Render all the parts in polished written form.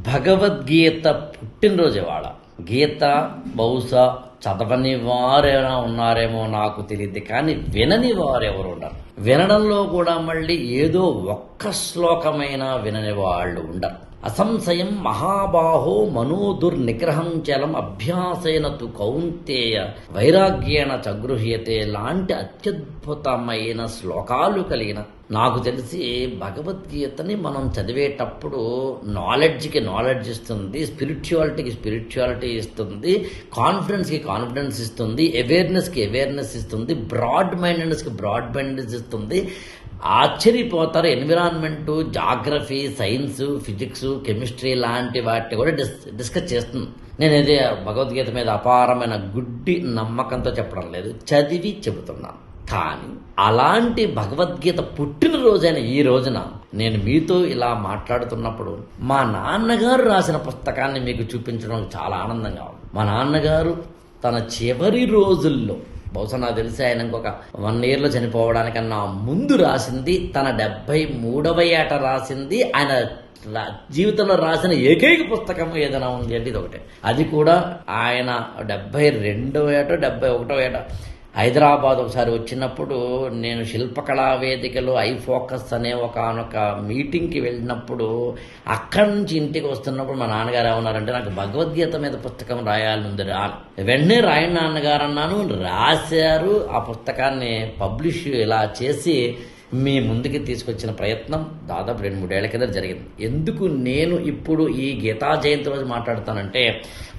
భగవద్గీత పుట్టినరోజు ఇవాళ. గీత బహుశా చదవని వారైనా ఉన్నారేమో నాకు తెలియదు, కానీ వినని వారెవరు ఉండరు. వినడంలో కూడా మళ్ళీ ఏదో ఒక్క శ్లోకమైనా వినని వాళ్ళు ఉండరు. అసంశయం మహాబాహో మనోదుర్నిగ్రహం చలం అభ్యాసేన తు కౌంతేయ వైరాగ్యేణ చగృహ్యతే లాంటి అత్యద్భుతమైన శ్లోకాలు కలిగిన, నాకు తెలిసి భగవద్గీతని మనం చదివేటప్పుడు నాలెడ్జ్కి నాలెడ్జ్ ఇస్తుంది, స్పిరిచువాలిటీకి స్పిరిచువాలిటీ ఇస్తుంది, కాన్ఫిడెన్స్కి కాన్ఫిడెన్స్ ఇస్తుంది, అవేర్నెస్కి అవేర్నెస్ ఇస్తుంది, బ్రాడ్ మైండెడ్నెస్కి బ్రాడ్ మైండెడ్నెస్ ఇస్తుంది. ఆశ్చర్యపోతారు. Environment, geography, science, physics, chemistry లాంటి వాటిని కూడా డిస్కస్ చేస్తుంది. నేను ఇది భగవద్గీత మీద అపారమైన గుడ్డి నమ్మకంతో చెప్పడం లేదు, చదివి చెబుతున్నాను. కానీ అలాంటి భగవద్గీత పుట్టినరోజైన ఈ రోజున నేను మీతో ఇలా మాట్లాడుతున్నప్పుడు మా నాన్నగారు రాసిన పుస్తకాన్ని మీకు చూపించడం చాలా ఆనందంగా ఉంది. మా నాన్నగారు తన చివరి రోజుల్లో, బహుశా నాకు తెలిసి ఆయన ఇంకొక 1 yearలో చనిపోవడానికన్నా ముందు రాసింది, తన 73వ ఏట రాసింది, ఆయన జీవితంలో రాసిన ఏకైక పుస్తకం ఏదైనా ఉంది అంటే ఇది ఒకటే. అది కూడా ఆయన 72వ ఏట 71వ ఏట హైదరాబాద్ ఒకసారి వచ్చినప్పుడు, నేను శిల్పకళా వేదికలో ఐఫోకస్ అనే ఒకనొక మీటింగ్కి వెళ్ళినప్పుడు అక్కడి నుంచి ఇంటికి వస్తున్నప్పుడు మా నాన్నగారు ఏమన్నారంటే, నాకు భగవద్గీత మీద పుస్తకం రాయాలనుంది రా. వెంటనే రాయండి నాన్నగారు అన్నాను. రాశారు. ఆ పుస్తకాన్ని పబ్లిష్ ఇలా చేసి మీ ముందుకి తీసుకొచ్చిన ప్రయత్నం దాదాపు 2-3 ఏళ్ల కింద జరిగింది. ఎందుకు నేను ఇప్పుడు ఈ గీతా జయంతి రోజు మాట్లాడతానంటే,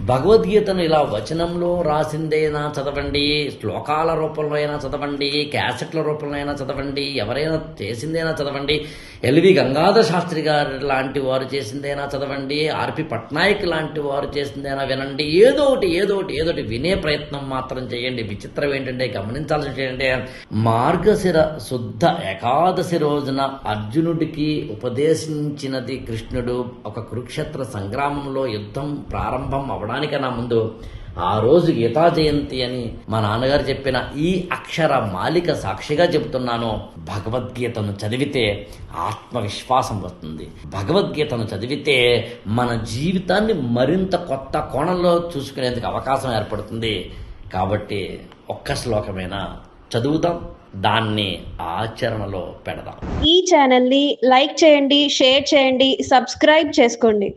భగవద్గీతను ఇలా వచనంలో రాసిందైనా చదవండి, శ్లోకాల రూపంలో అయినా చదవండి, క్యాసెట్ల రూపంలో అయినా చదవండి, ఎవరైనా చేసిందైనా చదవండి, ఎల్వి గంగాధర శాస్త్రి గారు లాంటి వారు చేసిందైనా చదవండి, ఆర్పి పట్నాయక్ లాంటి వారు చేసిందైనా వినండి. ఏదో ఒకటి వినే ప్రయత్నం మాత్రం చేయండి. విచిత్రం ఏంటంటే, గమనించాల్సి ఏంటంటే, మార్గశిర శుద్ధ ఏకాదశి రోజున అర్జునుడికి ఉపదేశించినది కృష్ణుడు. ఒక కురుక్షేత్ర సంగ్రామంలో యుద్ధం ప్రారంభం అవడానికన్నా ముందు ఆ రోజు గీతా జయంతి అని మా నాన్నగారు చెప్పిన ఈ అక్షర మాలిక సాక్షిగా చెబుతున్నాను. భగవద్గీతను చదివితే ఆత్మవిశ్వాసం వస్తుంది. భగవద్గీతను చదివితే మన జీవితాన్ని మరింత కొత్త కోణంలో చూసుకునేందుకు అవకాశం ఏర్పడుతుంది. కాబట్టి ఒక్క శ్లోకమైనా చదువుదాం, దాన్ని ఆచరణలో పెడదాం. ఈ ఛానల్ని లైక్ చేయండి, షేర్ చేయండి, సబ్స్క్రైబ్ చేసుకోండి.